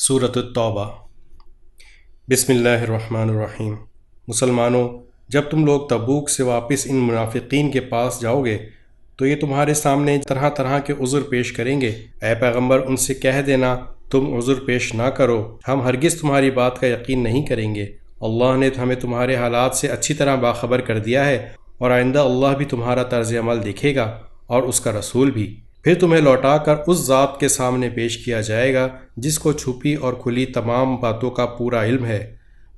سورۃ التوبہ۔ بسم اللہ الرحمن الرحیم۔ مسلمانوں، جب تم لوگ تبوک سے واپس ان منافقین کے پاس جاؤ گے تو یہ تمہارے سامنے طرح طرح کے عذر پیش کریں گے۔ اے پیغمبر، ان سے کہہ دینا تم عذر پیش نہ کرو، ہم ہرگز تمہاری بات کا یقین نہیں کریں گے۔ اللہ نے ہمیں تمہارے حالات سے اچھی طرح باخبر کر دیا ہے، اور آئندہ اللہ بھی تمہارا طرز عمل دیکھے گا اور اس کا رسول بھی۔ پھر تمہیں لوٹا کر اس ذات کے سامنے پیش کیا جائے گا جس کو چھپی اور کھلی تمام باتوں کا پورا علم ہے۔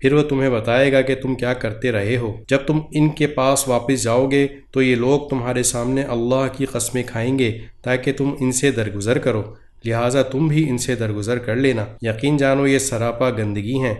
پھر وہ تمہیں بتائے گا کہ تم کیا کرتے رہے ہو۔ جب تم ان کے پاس واپس جاؤ گے تو یہ لوگ تمہارے سامنے اللہ کی قسمیں کھائیں گے تاکہ تم ان سے درگزر کرو، لہٰذا تم بھی ان سے درگزر کر لینا۔ یقین جانو یہ سراپا گندگی ہیں،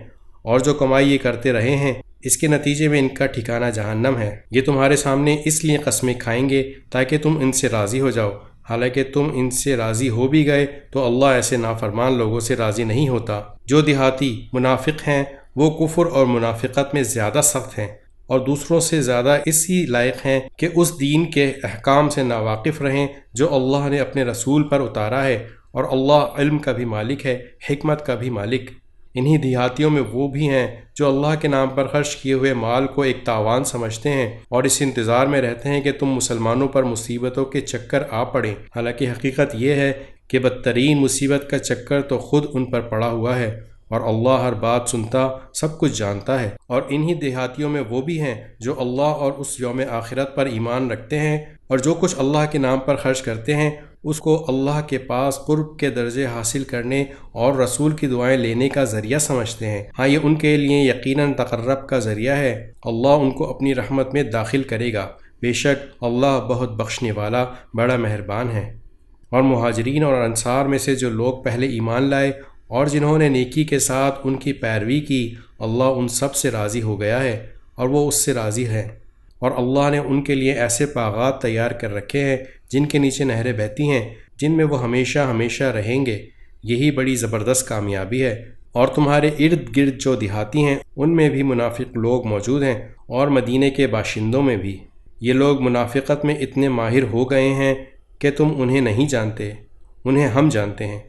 اور جو کمائی یہ کرتے رہے ہیں اس کے نتیجے میں ان کا ٹھکانہ جہنم ہے۔ یہ تمہارے سامنے اس لیے قسمیں کھائیں گے تاکہ تم ان سے راضی ہو جاؤ، حالانکہ تم ان سے راضی ہو بھی گئے تو اللہ ایسے نافرمان لوگوں سے راضی نہیں ہوتا۔ جو دیہاتی منافق ہیں وہ کفر اور منافقت میں زیادہ سخت ہیں، اور دوسروں سے زیادہ اسی لائق ہیں کہ اس دین کے احکام سے ناواقف رہیں جو اللہ نے اپنے رسول پر اتارا ہے، اور اللہ علم کا بھی مالک ہے، حکمت کا بھی مالک۔ انہی دیہاتیوں میں وہ بھی ہیں جو اللہ کے نام پر خرچ کیے ہوئے مال کو ایک تاوان سمجھتے ہیں اور اس انتظار میں رہتے ہیں کہ تم مسلمانوں پر مصیبتوں کے چکر آ پڑیں، حالانکہ حقیقت یہ ہے کہ بدترین مصیبت کا چکر تو خود ان پر پڑا ہوا ہے، اور اللہ ہر بات سنتا، سب کچھ جانتا ہے۔ اور انہی دیہاتیوں میں وہ بھی ہیں جو اللہ اور اس یوم آخرت پر ایمان رکھتے ہیں، اور جو کچھ اللہ کے نام پر خرچ کرتے ہیں اس کو اللہ کے پاس قرب کے درجے حاصل کرنے اور رسول کی دعائیں لینے کا ذریعہ سمجھتے ہیں۔ ہاں، یہ ان کے لیے یقیناً تقرب کا ذریعہ ہے، اللہ ان کو اپنی رحمت میں داخل کرے گا، بے شک اللہ بہت بخشنے والا بڑا مہربان ہے۔ اور مہاجرین اور انصار میں سے جو لوگ پہلے ایمان لائے اور جنہوں نے نیکی کے ساتھ ان کی پیروی کی، اللہ ان سب سے راضی ہو گیا ہے اور وہ اس سے راضی ہے۔ اور اللہ نے ان کے لیے ایسے باغات تیار کر رکھے ہیں جن کے نیچے نہریں بہتی ہیں، جن میں وہ ہمیشہ ہمیشہ رہیں گے۔ یہی بڑی زبردست کامیابی ہے۔ اور تمہارے ارد گرد جو دیہاتی ہیں ان میں بھی منافق لوگ موجود ہیں، اور مدینے کے باشندوں میں بھی۔ یہ لوگ منافقت میں اتنے ماہر ہو گئے ہیں کہ تم انہیں نہیں جانتے، انہیں ہم جانتے ہیں۔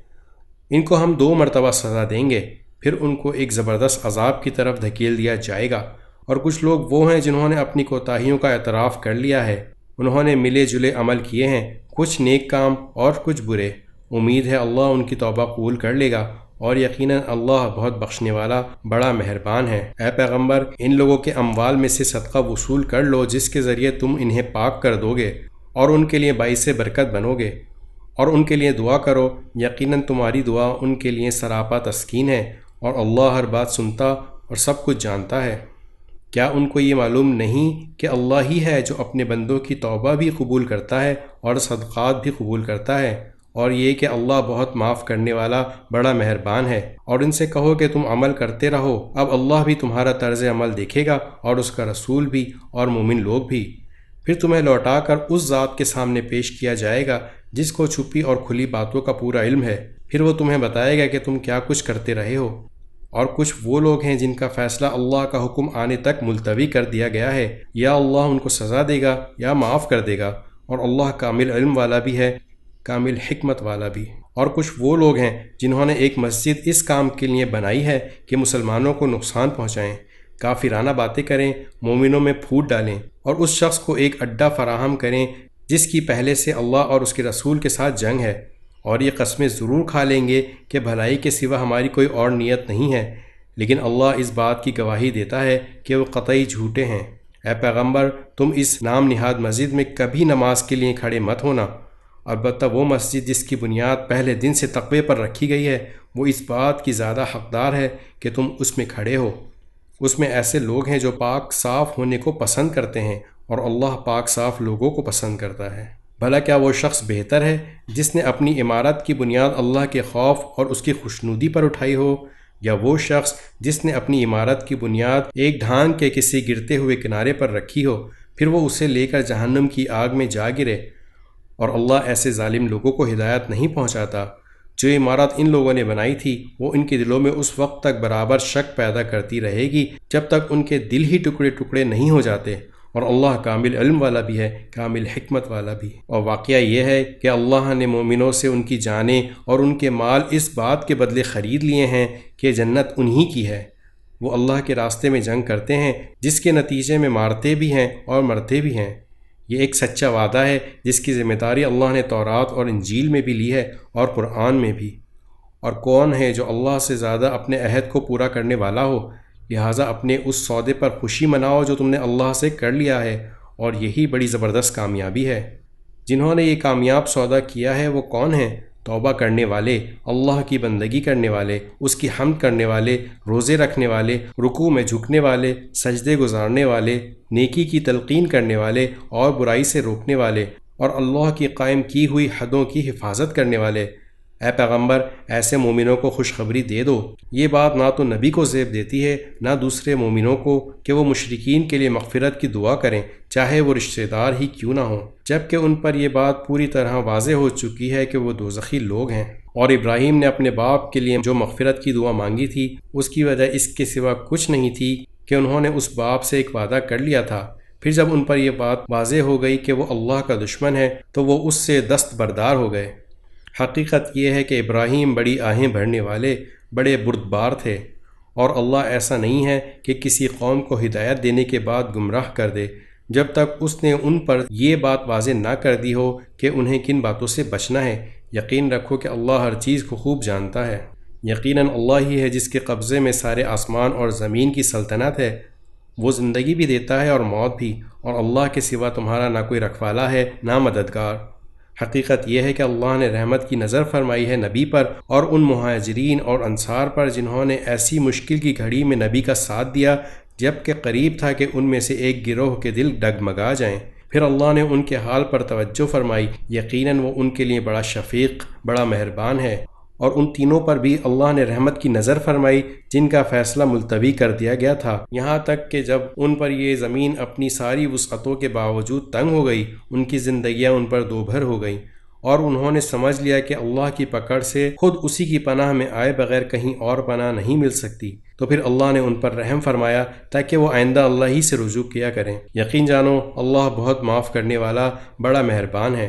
ان کو ہم 2 مرتبہ سزا دیں گے، پھر ان کو ایک زبردست عذاب کی طرف دھکیل دیا جائے گا۔ اور کچھ لوگ وہ ہیں جنہوں نے اپنی کوتاہیوں کا اعتراف کر لیا ہے، انہوں نے ملے جلے عمل کیے ہیں، کچھ نیک کام اور کچھ برے۔ امید ہے اللہ ان کی توبہ قبول کر لے گا، اور یقیناً اللہ بہت بخشنے والا بڑا مہربان ہے۔ اے پیغمبر، ان لوگوں کے اموال میں سے صدقہ وصول کر لو جس کے ذریعے تم انہیں پاک کر دو گے اور ان کے لیے باعث برکت بنو گے، اور ان کے لیے دعا کرو، یقیناً تمہاری دعا ان کے لیے سراپا تسکین ہے، اور اللہ ہر بات سنتا اور سب کچھ جانتا ہے۔ کیا ان کو یہ معلوم نہیں کہ اللہ ہی ہے جو اپنے بندوں کی توبہ بھی قبول کرتا ہے اور صدقات بھی قبول کرتا ہے، اور یہ کہ اللہ بہت معاف کرنے والا بڑا مہربان ہے۔ اور ان سے کہو کہ تم عمل کرتے رہو، اب اللہ بھی تمہارا طرز عمل دیکھے گا اور اس کا رسول بھی اور مومن لوگ بھی۔ پھر تمہیں لوٹا کر اس ذات کے سامنے پیش کیا جائے گا جس کو چھپی اور کھلی باتوں کا پورا علم ہے۔ پھر وہ تمہیں بتائے گا کہ تم کیا کچھ کرتے رہے ہو۔ اور کچھ وہ لوگ ہیں جن کا فیصلہ اللہ کا حکم آنے تک ملتوی کر دیا گیا ہے، یا اللہ ان کو سزا دے گا یا معاف کر دے گا، اور اللہ کامل علم والا بھی ہے، کامل حکمت والا بھی۔ اور کچھ وہ لوگ ہیں جنہوں نے ایک مسجد اس کام کے لیے بنائی ہے کہ مسلمانوں کو نقصان پہنچائیں، کافرانہ باتیں کریں، مومنوں میں پھوٹ ڈالیں، اور اس شخص کو ایک اڈا فراہم کریں جس کی پہلے سے اللہ اور اس کے رسول کے ساتھ جنگ ہے، اور یہ قسمیں ضرور کھا لیں گے کہ بھلائی کے سوا ہماری کوئی اور نیت نہیں ہے، لیکن اللہ اس بات کی گواہی دیتا ہے کہ وہ قطعی جھوٹے ہیں۔ اے پیغمبر، تم اس نام نہاد مسجد میں کبھی نماز کے لیے کھڑے مت ہونا، البتہ وہ مسجد جس کی بنیاد پہلے دن سے تقوی پر رکھی گئی ہے، وہ اس بات کی زیادہ حقدار ہے کہ تم اس میں کھڑے ہو۔ اس میں ایسے لوگ ہیں جو پاک صاف ہونے کو پسند کرتے ہیں، اور اللہ پاک صاف لوگوں کو پسند کرتا ہے۔ بھلا کیا وہ شخص بہتر ہے جس نے اپنی عمارت کی بنیاد اللہ کے خوف اور اس کی خوشنودی پر اٹھائی ہو، یا وہ شخص جس نے اپنی عمارت کی بنیاد ایک ڈھانگ کے کسی گرتے ہوئے کنارے پر رکھی ہو، پھر وہ اسے لے کر جہنم کی آگ میں جا گرے؟ اور اللہ ایسے ظالم لوگوں کو ہدایت نہیں پہنچاتا۔ جو عمارت ان لوگوں نے بنائی تھی وہ ان کے دلوں میں اس وقت تک برابر شک پیدا کرتی رہے گی جب تک ان کے دل ہی ٹکڑے ٹکڑے نہیں ہو جاتے، اور اللہ کامل علم والا بھی ہے، کامل حکمت والا بھی۔ اور واقعہ یہ ہے کہ اللہ نے مومنوں سے ان کی جانیں اور ان کے مال اس بات کے بدلے خرید لیے ہیں کہ جنت انہی کی ہے۔ وہ اللہ کے راستے میں جنگ کرتے ہیں، جس کے نتیجے میں مارتے بھی ہیں اور مرتے بھی ہیں۔ یہ ایک سچا وعدہ ہے جس کی ذمہ داری اللہ نے تورات اور انجیل میں بھی لی ہے اور قرآن میں بھی۔ اور کون ہے جو اللہ سے زیادہ اپنے عہد کو پورا کرنے والا ہو؟ لہٰذا اپنے اس سودے پر خوشی مناؤ جو تم نے اللہ سے کر لیا ہے، اور یہی بڑی زبردست کامیابی ہے۔ جنہوں نے یہ کامیاب سودا کیا ہے وہ کون ہیں؟ توبہ کرنے والے، اللہ کی بندگی کرنے والے، اس کی حمد کرنے والے، روزے رکھنے والے، رکوع میں جھکنے والے، سجدے گزارنے والے، نیکی کی تلقین کرنے والے اور برائی سے روکنے والے، اور اللہ کی قائم کی ہوئی حدوں کی حفاظت کرنے والے۔ اے پیغمبر، ایسے مومنوں کو خوشخبری دے دو۔ یہ بات نہ تو نبی کو زیب دیتی ہے نہ دوسرے مومنوں کو کہ وہ مشرکین کے لیے مغفرت کی دعا کریں، چاہے وہ رشتہ دار ہی کیوں نہ ہوں، جبکہ ان پر یہ بات پوری طرح واضح ہو چکی ہے کہ وہ دوزخی لوگ ہیں۔ اور ابراہیم نے اپنے باپ کے لیے جو مغفرت کی دعا مانگی تھی، اس کی وجہ اس کے سوا کچھ نہیں تھی کہ انہوں نے اس باپ سے ایک وعدہ کر لیا تھا۔ پھر جب ان پر یہ بات واضح ہو گئی کہ وہ اللہ کا دشمن ہے تو وہ اس سے دستبردار ہو گئے۔ حقیقت یہ ہے کہ ابراہیم بڑی آہیں بھرنے والے، بڑے بردبار تھے، اور اللہ ایسا نہیں ہے کہ کسی قوم کو ہدایت دینے کے بعد گمراہ کر دے جب تک اس نے ان پر یہ بات واضح نہ کر دی ہو کہ انہیں کن باتوں سے بچنا ہے۔ یقین رکھو کہ اللہ ہر چیز کو خوب جانتا ہے۔ یقیناً اللہ ہی ہے جس کے قبضے میں سارے آسمان اور زمین کی سلطنت ہے۔ وہ زندگی بھی دیتا ہے اور موت بھی، اور اللہ کے سوا تمہارا نہ کوئی رکھوالا ہے نہ مددگار۔ حقیقت یہ ہے کہ اللہ نے رحمت کی نظر فرمائی ہے نبی پر اور ان مہاجرین اور انصار پر جنہوں نے ایسی مشکل کی گھڑی میں نبی کا ساتھ دیا جب کہ قریب تھا کہ ان میں سے ایک گروہ کے دل ڈگمگا جائیں۔ پھر اللہ نے ان کے حال پر توجہ فرمائی، یقیناً وہ ان کے لیے بڑا شفیق، بڑا مہربان ہے۔ اور ان تینوں پر بھی اللہ نے رحمت کی نظر فرمائی جن کا فیصلہ ملتوی کر دیا گیا تھا، یہاں تک کہ جب ان پر یہ زمین اپنی ساری وسعتوں کے باوجود تنگ ہو گئی، ان کی زندگیاں ان پر دوبھر ہو گئیں، اور انہوں نے سمجھ لیا کہ اللہ کی پکڑ سے خود اسی کی پناہ میں آئے بغیر کہیں اور پناہ نہیں مل سکتی، تو پھر اللہ نے ان پر رحم فرمایا تاکہ وہ آئندہ اللہ ہی سے رجوع کیا کریں۔ یقین جانو اللہ بہت معاف کرنے والا، بڑا مہربان ہے۔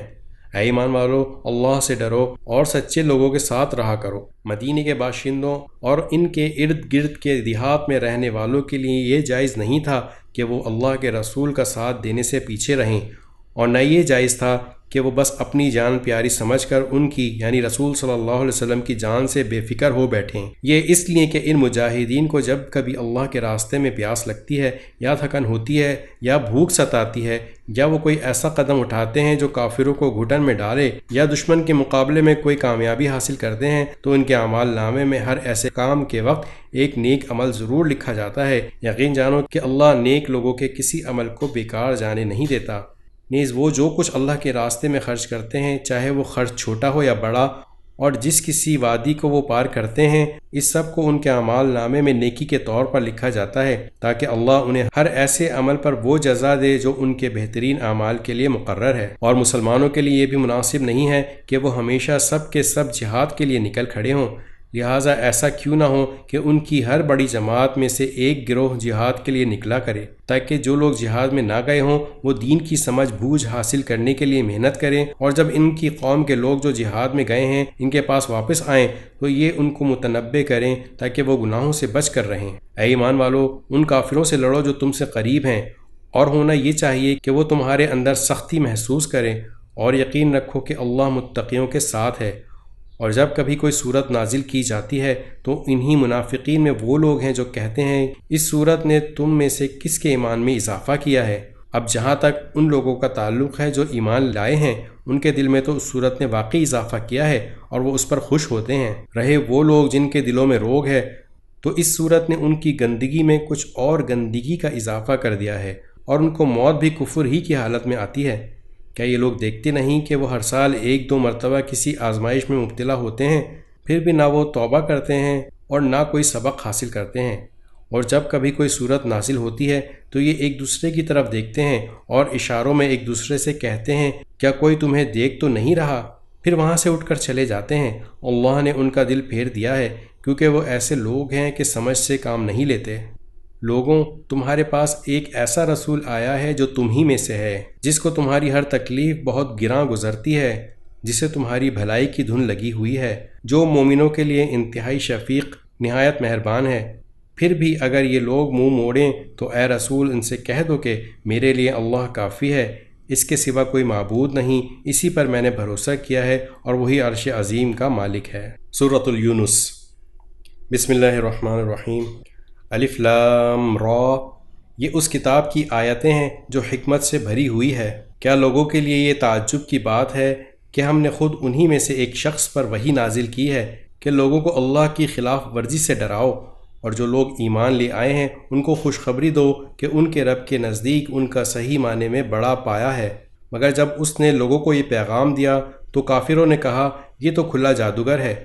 اے ایمان والو، اللہ سے ڈرو اور سچے لوگوں کے ساتھ رہا کرو۔ مدینے کے باشندوں اور ان کے ارد گرد کے دیہات میں رہنے والوں کے لیے یہ جائز نہیں تھا کہ وہ اللہ کے رسول کا ساتھ دینے سے پیچھے رہیں، اور نہ یہ جائز تھا کہ وہ بس اپنی جان پیاری سمجھ کر ان کی یعنی رسول صلی اللہ علیہ وسلم کی جان سے بے فکر ہو بیٹھیں۔ یہ اس لیے کہ ان مجاہدین کو جب کبھی اللہ کے راستے میں پیاس لگتی ہے یا تھکن ہوتی ہے یا بھوک ستاتی ہے یا وہ کوئی ایسا قدم اٹھاتے ہیں جو کافروں کو گھٹن میں ڈالے یا دشمن کے مقابلے میں کوئی کامیابی حاصل کرتے ہیں، تو ان کے اعمال نامے میں ہر ایسے کام کے وقت ایک نیک عمل ضرور لکھا جاتا ہے۔ یقین جانو کہ اللہ نیک لوگوں کے کسی عمل کو بیکار جانے نہیں دیتا۔ نیز وہ جو کچھ اللہ کے راستے میں خرچ کرتے ہیں، چاہے وہ خرچ چھوٹا ہو یا بڑا، اور جس کسی وادی کو وہ پار کرتے ہیں، اس سب کو ان کے اعمال نامے میں نیکی کے طور پر لکھا جاتا ہے تاکہ اللہ انہیں ہر ایسے عمل پر وہ جزا دے جو ان کے بہترین اعمال کے لیے مقرر ہے۔ اور مسلمانوں کے لیے یہ بھی مناسب نہیں ہے کہ وہ ہمیشہ سب کے سب جہاد کے لیے نکل کھڑے ہوں، لہٰذا ایسا کیوں نہ ہو کہ ان کی ہر بڑی جماعت میں سے ایک گروہ جہاد کے لیے نکلا کرے، تاکہ جو لوگ جہاد میں نہ گئے ہوں وہ دین کی سمجھ بوجھ حاصل کرنے کے لیے محنت کریں، اور جب ان کی قوم کے لوگ جو جہاد میں گئے ہیں ان کے پاس واپس آئیں تو یہ ان کو متنبہ کریں تاکہ وہ گناہوں سے بچ کر رہیں۔ اے ایمان والو، ان کافروں سے لڑو جو تم سے قریب ہیں، اور ہونا یہ چاہیے کہ وہ تمہارے اندر سختی محسوس کریں، اور یقین رکھو کہ اللہ متقیوں کے ساتھ ہے۔ اور جب کبھی کوئی صورت نازل کی جاتی ہے تو انہی منافقین میں وہ لوگ ہیں جو کہتے ہیں اس صورت نے تم میں سے کس کے ایمان میں اضافہ کیا ہے۔ اب جہاں تک ان لوگوں کا تعلق ہے جو ایمان لائے ہیں، ان کے دل میں تو اس صورت نے واقعی اضافہ کیا ہے اور وہ اس پر خوش ہوتے ہیں۔ رہے وہ لوگ جن کے دلوں میں روگ ہے تو اس صورت نے ان کی گندگی میں کچھ اور گندگی کا اضافہ کر دیا ہے، اور ان کو موت بھی کفر ہی کی حالت میں آتی ہے۔ کیا یہ لوگ دیکھتے نہیں کہ وہ ہر سال ایک دو مرتبہ کسی آزمائش میں مبتلا ہوتے ہیں، پھر بھی نہ وہ توبہ کرتے ہیں اور نہ کوئی سبق حاصل کرتے ہیں؟ اور جب کبھی کوئی صورت نازل ہوتی ہے تو یہ ایک دوسرے کی طرف دیکھتے ہیں اور اشاروں میں ایک دوسرے سے کہتے ہیں کیا کوئی تمہیں دیکھ تو نہیں رہا؟ پھر وہاں سے اٹھ کر چلے جاتے ہیں۔ اللہ نے ان کا دل پھیر دیا ہے کیونکہ وہ ایسے لوگ ہیں کہ سمجھ سے کام نہیں لیتے۔ لوگوں، تمہارے پاس ایک ایسا رسول آیا ہے جو تم ہی میں سے ہے، جس کو تمہاری ہر تکلیف بہت گراں گزرتی ہے، جسے تمہاری بھلائی کی دھن لگی ہوئی ہے، جو مومنوں کے لیے انتہائی شفیق نہایت مہربان ہے۔ پھر بھی اگر یہ لوگ منہ موڑیں تو اے رسول ان سے کہہ دو کہ میرے لیے اللہ کافی ہے، اس کے سوا کوئی معبود نہیں، اسی پر میں نے بھروسہ کیا ہے اور وہی عرش عظیم کا مالک ہے۔ سورۃ یونس۔ بسم اللہ الرحمن الرحیم۔ الف لام را، یہ اس کتاب کی آیتیں ہیں جو حکمت سے بھری ہوئی ہے۔ کیا لوگوں کے لیے یہ تعجب کی بات ہے کہ ہم نے خود انہی میں سے ایک شخص پر وحی نازل کی ہے کہ لوگوں کو اللہ کی خلاف ورزی سے ڈراؤ، اور جو لوگ ایمان لے آئے ہیں ان کو خوشخبری دو کہ ان کے رب کے نزدیک ان کا صحیح معنی میں بڑا پایا ہے۔ مگر جب اس نے لوگوں کو یہ پیغام دیا تو کافروں نے کہا یہ تو کھلا جادوگر ہے۔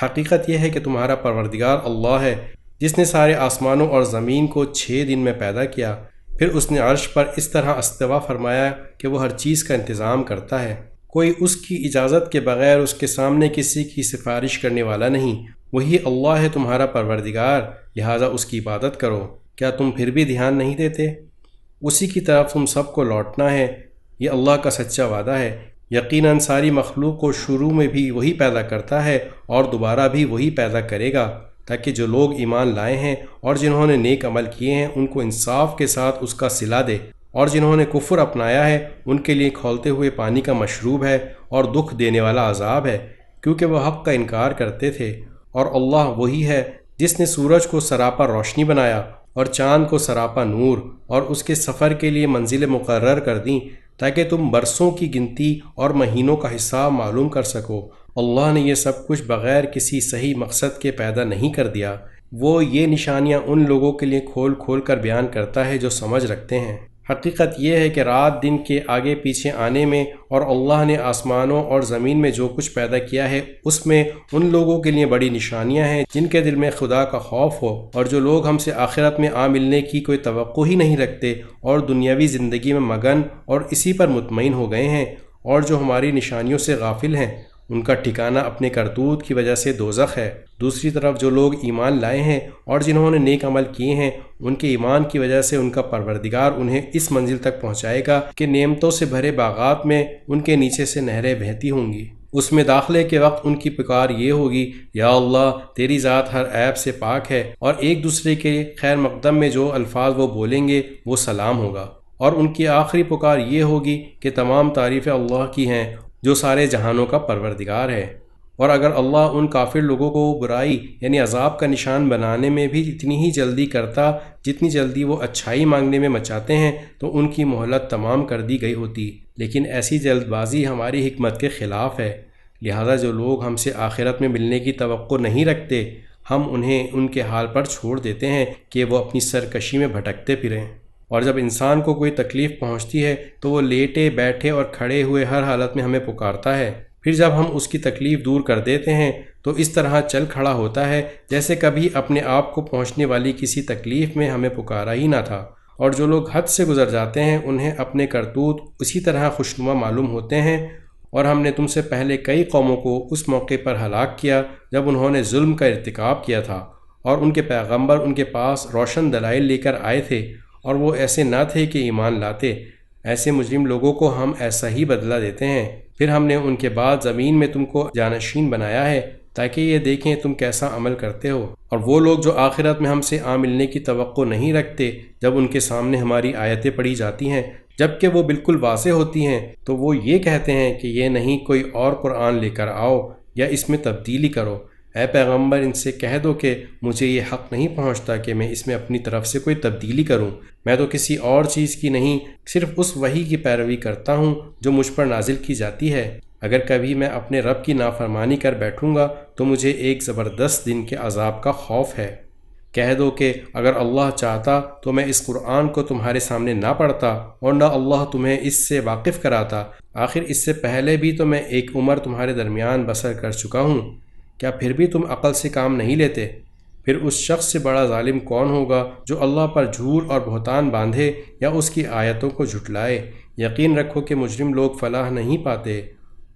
حقیقت یہ ہے کہ تمہارا پروردگار اللہ ہے، جس نے سارے آسمانوں اور زمین کو 6 دن میں پیدا کیا، پھر اس نے عرش پر اس طرح استوا فرمایا کہ وہ ہر چیز کا انتظام کرتا ہے۔ کوئی اس کی اجازت کے بغیر اس کے سامنے کسی کی سفارش کرنے والا نہیں۔ وہی اللہ ہے تمہارا پروردگار، لہٰذا اس کی عبادت کرو۔ کیا تم پھر بھی دھیان نہیں دیتے؟ اسی کی طرف تم سب کو لوٹنا ہے، یہ اللہ کا سچا وعدہ ہے۔ یقیناً ساری مخلوق کو شروع میں بھی وہی پیدا کرتا ہے اور دوبارہ بھی وہی پیدا کرے گا، تاکہ جو لوگ ایمان لائے ہیں اور جنہوں نے نیک عمل کیے ہیں ان کو انصاف کے ساتھ اس کا صلہ دے، اور جنہوں نے کفر اپنایا ہے ان کے لیے کھولتے ہوئے پانی کا مشروب ہے اور دکھ دینے والا عذاب ہے، کیونکہ وہ حق کا انکار کرتے تھے۔ اور اللہ وہی ہے جس نے سورج کو سراپا روشنی بنایا اور چاند کو سراپا نور، اور اس کے سفر کے لیے منزلیں مقرر کر دیں تاکہ تم برسوں کی گنتی اور مہینوں کا حساب معلوم کر سکو۔ اللہ نے یہ سب کچھ بغیر کسی صحیح مقصد کے پیدا نہیں کر دیا۔ وہ یہ نشانیاں ان لوگوں کے لیے کھول کھول کر بیان کرتا ہے جو سمجھ رکھتے ہیں۔ حقیقت یہ ہے کہ رات دن کے آگے پیچھے آنے میں اور اللہ نے آسمانوں اور زمین میں جو کچھ پیدا کیا ہے اس میں ان لوگوں کے لیے بڑی نشانیاں ہیں جن کے دل میں خدا کا خوف ہو، اور جو لوگ ہم سے آخرت میں آ ملنے کی کوئی توقع ہی نہیں رکھتے اور دنیاوی زندگی میں مگن اور اسی پر مطمئن ہو گئے ہیں، اور جو ہماری نشانیوں سے غافل ہیں، ان کا ٹھکانہ اپنے کرتوت کی وجہ سے دوزخ ہے۔ دوسری طرف جو لوگ ایمان لائے ہیں اور جنہوں نے نیک عمل کیے ہیں، ان کے ایمان کی وجہ سے ان کا پروردگار انہیں اس منزل تک پہنچائے گا کہ نعمتوں سے بھرے باغات میں ان کے نیچے سے نہریں بہتی ہوں گی۔ اس میں داخلے کے وقت ان کی پکار یہ ہوگی، یا اللہ تیری ذات ہر عیب سے پاک ہے، اور ایک دوسرے کے خیر مقدم میں جو الفاظ وہ بولیں گے وہ سلام ہوگا۔ اور ان کی آخری پکار یہ ہوگی کہ تمام تعریفیں اللہ کی ہیں جو سارے جہانوں کا پروردگار ہے۔ اور اگر اللہ ان کافر لوگوں کو برائی یعنی عذاب کا نشان بنانے میں بھی اتنی ہی جلدی کرتا جتنی جلدی وہ اچھائی مانگنے میں مچاتے ہیں تو ان کی مہلت تمام کر دی گئی ہوتی، لیکن ایسی جلد بازی ہماری حکمت کے خلاف ہے۔ لہذا جو لوگ ہم سے آخرت میں ملنے کی توقع نہیں رکھتے، ہم انہیں ان کے حال پر چھوڑ دیتے ہیں کہ وہ اپنی سرکشی میں بھٹکتے پھریں۔ اور جب انسان کو کوئی تکلیف پہنچتی ہے تو وہ لیٹے بیٹھے اور کھڑے ہوئے ہر حالت میں ہمیں پکارتا ہے، پھر جب ہم اس کی تکلیف دور کر دیتے ہیں تو اس طرح چل کھڑا ہوتا ہے جیسے کبھی اپنے آپ کو پہنچنے والی کسی تکلیف میں ہمیں پکارا ہی نہ تھا۔ اور جو لوگ حد سے گزر جاتے ہیں انہیں اپنے کرتوت اسی طرح خوشنما معلوم ہوتے ہیں، اور ہم نے تم سے پہلے کئی قوموں کو اس موقع پر ہلاک کیا جب انہوں نے ظلم کا ارتکاب کیا تھا، اور ان کے پیغمبر ان کے پاس روشن دلائل لے کر آئے تھے اور وہ ایسے نہ تھے کہ ایمان لاتے۔ ایسے مجرم لوگوں کو ہم ایسا ہی بدلہ دیتے ہیں۔ پھر ہم نے ان کے بعد زمین میں تم کو جانشین بنایا ہے تاکہ یہ دیکھیں تم کیسا عمل کرتے ہو۔ اور وہ لوگ جو آخرت میں ہم سے آ ملنے کی توقع نہیں رکھتے، جب ان کے سامنے ہماری آیتیں پڑھی جاتی ہیں جبکہ وہ بالکل واضح ہوتی ہیں تو وہ یہ کہتے ہیں کہ یہ نہیں کوئی اور قرآن لے کر آؤ یا اس میں تبدیلی کرو۔ اے پیغمبر ان سے کہہ دو کہ مجھے یہ حق نہیں پہنچتا کہ میں اس میں اپنی طرف سے کوئی تبدیلی کروں۔ میں تو کسی اور چیز کی نہیں، صرف اس وحی کی پیروی کرتا ہوں جو مجھ پر نازل کی جاتی ہے۔ اگر کبھی میں اپنے رب کی نافرمانی کر بیٹھوں گا تو مجھے ایک زبردست دن کے عذاب کا خوف ہے۔ کہہ دو کہ اگر اللہ چاہتا تو میں اس قرآن کو تمہارے سامنے نہ پڑھتا اور نہ اللہ تمہیں اس سے واقف کراتا۔ آخر اس سے پہلے بھی تو میں ایک عمر تمہارے درمیان بسر کر چکا ہوں، کیا پھر بھی تم عقل سے کام نہیں لیتے؟ پھر اس شخص سے بڑا ظالم کون ہوگا جو اللہ پر جھوٹ اور بہتان باندھے یا اس کی آیتوں کو جھٹلائے؟ یقین رکھو کہ مجرم لوگ فلاح نہیں پاتے،